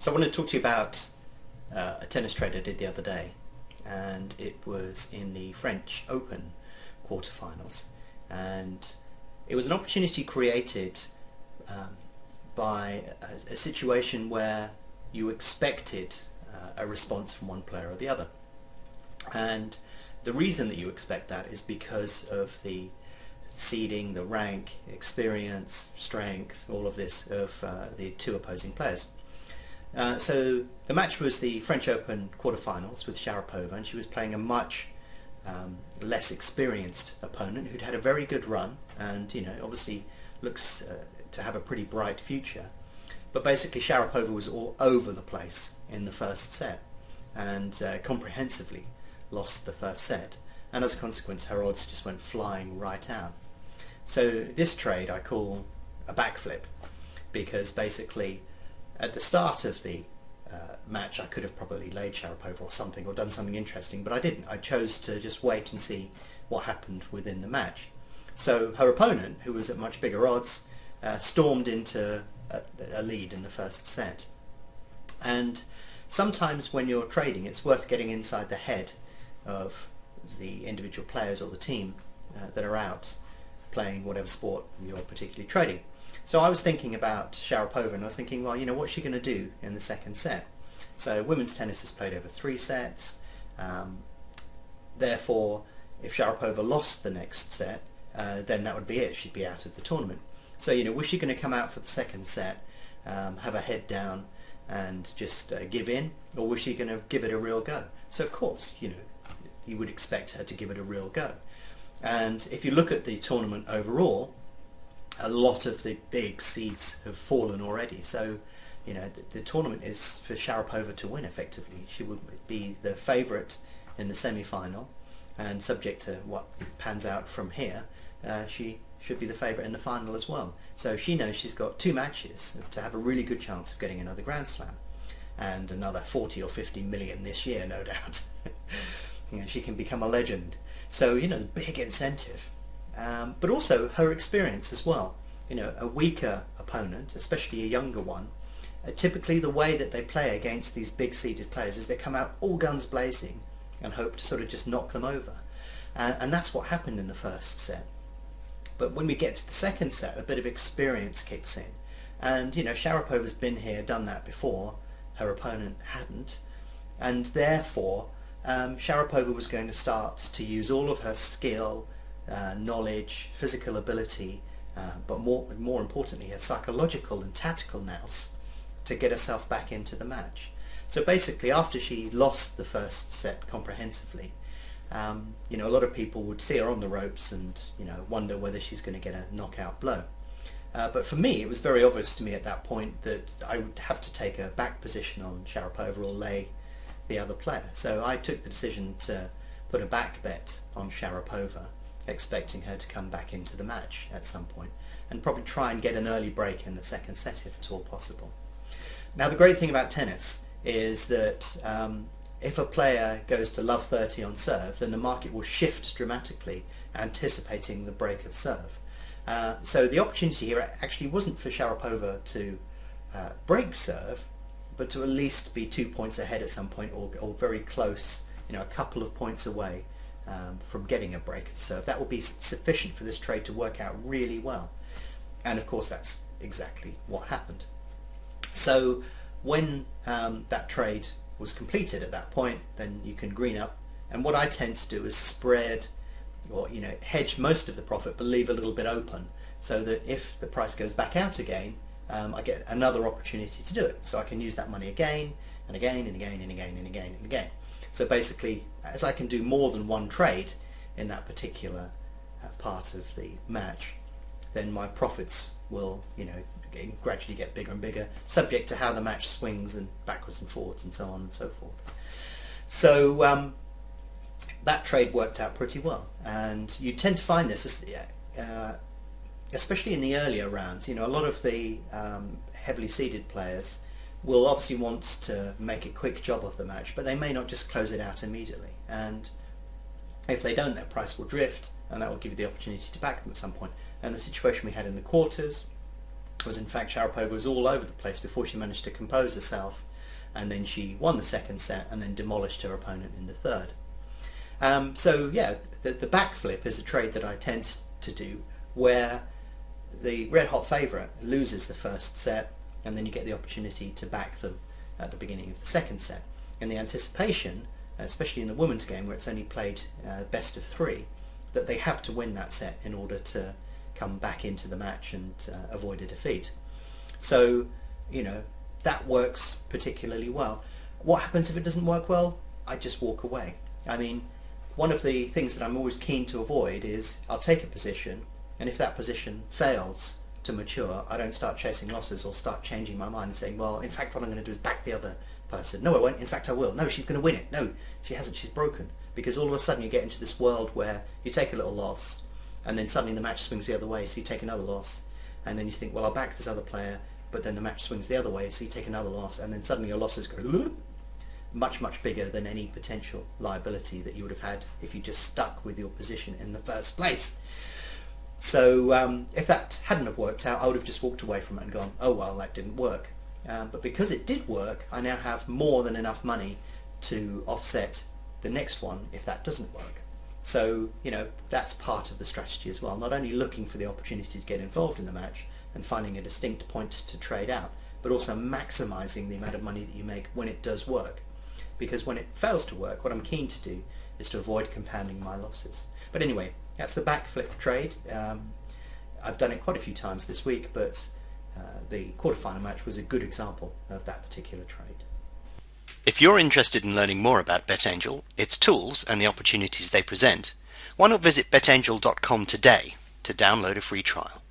So I want to talk to you about a tennis trade I did the other day, and it was in the French Open quarterfinals, and it was an opportunity created by a situation where you expected a response from one player or the other. And the reason that you expect that is because of the seeding, the rank, experience, strength, all of this of the two opposing players. So the match was the French Open quarterfinals with Sharapova, and she was playing a much less experienced opponent who'd had a very good run and, you know, obviously looks to have a pretty bright future. But basically Sharapova was all over the place in the first set and comprehensively lost the first set, and as a consequence her odds just went flying right out. So this trade I call a backflip, because basically at the start of the match I could have probably laid Sharapova or something, or done something interesting, but I didn't. I chose to just wait and see what happened within the match. So her opponent, who was at much bigger odds, stormed into a lead in the first set. And sometimes when you're trading, it's worth getting inside the head of the individual players or the team that are out playing whatever sport you're particularly trading. So I was thinking about Sharapova, and I was thinking, well, you know, what's she going to do in the second set? So women's tennis is played over 3 sets. Therefore, if Sharapova lost the next set, then that would be it. She'd be out of the tournament. So, you know, was she going to come out for the second set, have her head down and just give in, or was she going to give it a real go? So of course, you know, you would expect her to give it a real go. And if you look at the tournament overall, a lot of the big seeds have fallen already. So, you know, the tournament is for Sharapova to win effectively. She would be the favourite in the semi-final, and subject to what pans out from here, she should be the favourite in the final as well. So she knows she's got 2 matches to have a really good chance of getting another Grand Slam, and another 40 or 50 million this year, no doubt. You know, she can become a legend. So, you know, the big incentive. But also her experience as well. You know, a weaker opponent, especially a younger one, typically the way that they play against these big seeded players is they come out all guns blazing and hope to sort of just knock them over. And that's what happened in the first set. But when we get to the second set, a bit of experience kicks in. And, you know, Sharapova's been here, done that before. Her opponent hadn't. And therefore, Sharapova was going to start to use all of her skill, knowledge, physical ability, but more importantly her psychological and tactical nous to get herself back into the match. So basically, after she lost the first set comprehensively, you know, a lot of people would see her on the ropes and, you know, wonder whether she's going to get a knockout blow. But for me, it was very obvious to me at that point that I would have to take a back position on Sharapova or lay the other player. So I took the decision to put a back bet on Sharapova, expecting her to come back into the match at some point, and probably try and get an early break in the second set if at all possible. Now the great thing about tennis is that if a player goes to love 30 on serve, then the market will shift dramatically, anticipating the break of serve. So the opportunity here actually wasn't for Sharapova to break serve, but to at least be 2 points ahead at some point, or very close, you know, a couple of points away from getting a break of serve. That will be sufficient for this trade to work out really well. And of course that's exactly what happened. So when that trade was completed at that point, then you can green up, and what I tend to do is spread, or, you know, hedge most of the profit but leave a little bit open, so that if the price goes back out again, I get another opportunity to do it. So I can use that money again and again and again and again and again and again. So basically, as I can do more than one trade in that particular part of the match, then my profits will, you know, gradually get bigger and bigger, subject to how the match swings and backwards and forwards and so on and so forth. So that trade worked out pretty well, and you tend to find this, especially in the earlier rounds. You know, a lot of the heavily seeded players will obviously want to make a quick job of the match, but they may not just close it out immediately, and if they don't, their price will drift, and that will give you the opportunity to back them at some point. And the situation we had in the quarters was, in fact, Sharapova was all over the place before she managed to compose herself and then she won the second set and then demolished her opponent in the third. So yeah, the backflip is a trade that I tend to do where the red hot favourite loses the first set and then you get the opportunity to back them at the beginning of the second set. And the anticipation, especially in the women's game where it's only played best of three, that they have to win that set in order to come back into the match and avoid a defeat. So, you know, that works particularly well. What happens if it doesn't work well? I just walk away. I mean, one of the things that I'm always keen to avoid is I'll take a position, and if that position fails to mature, I don't start chasing losses or start changing my mind and saying, well, in fact, what I'm going to do is back the other person. No, I won't. In fact, I will. No, she's going to win it. No, she hasn't. She's broken. Because all of a sudden you get into this world where you take a little loss, and then suddenly the match swings the other way, so you take another loss, and then you think, well, I'll back this other player, but then the match swings the other way, so you take another loss, and then suddenly your losses go much, much bigger than any potential liability that you would have had if you just stuck with your position in the first place. So if that hadn't have worked out, I would have just walked away from it and gone, oh well, that didn't work. But because it did work, I now have more than enough money to offset the next one if that doesn't work. So, you know, that's part of the strategy as well. Not only looking for the opportunity to get involved in the match and finding a distinct point to trade out, but also maximising the amount of money that you make when it does work. Because when it fails to work, what I'm keen to do is to avoid compounding my losses. But anyway, that's the backflip trade. I've done it quite a few times this week, but the quarterfinal match was a good example of that particular trade. If you're interested in learning more about BetAngel, its tools and the opportunities they present, why not visit betangel.com today to download a free trial.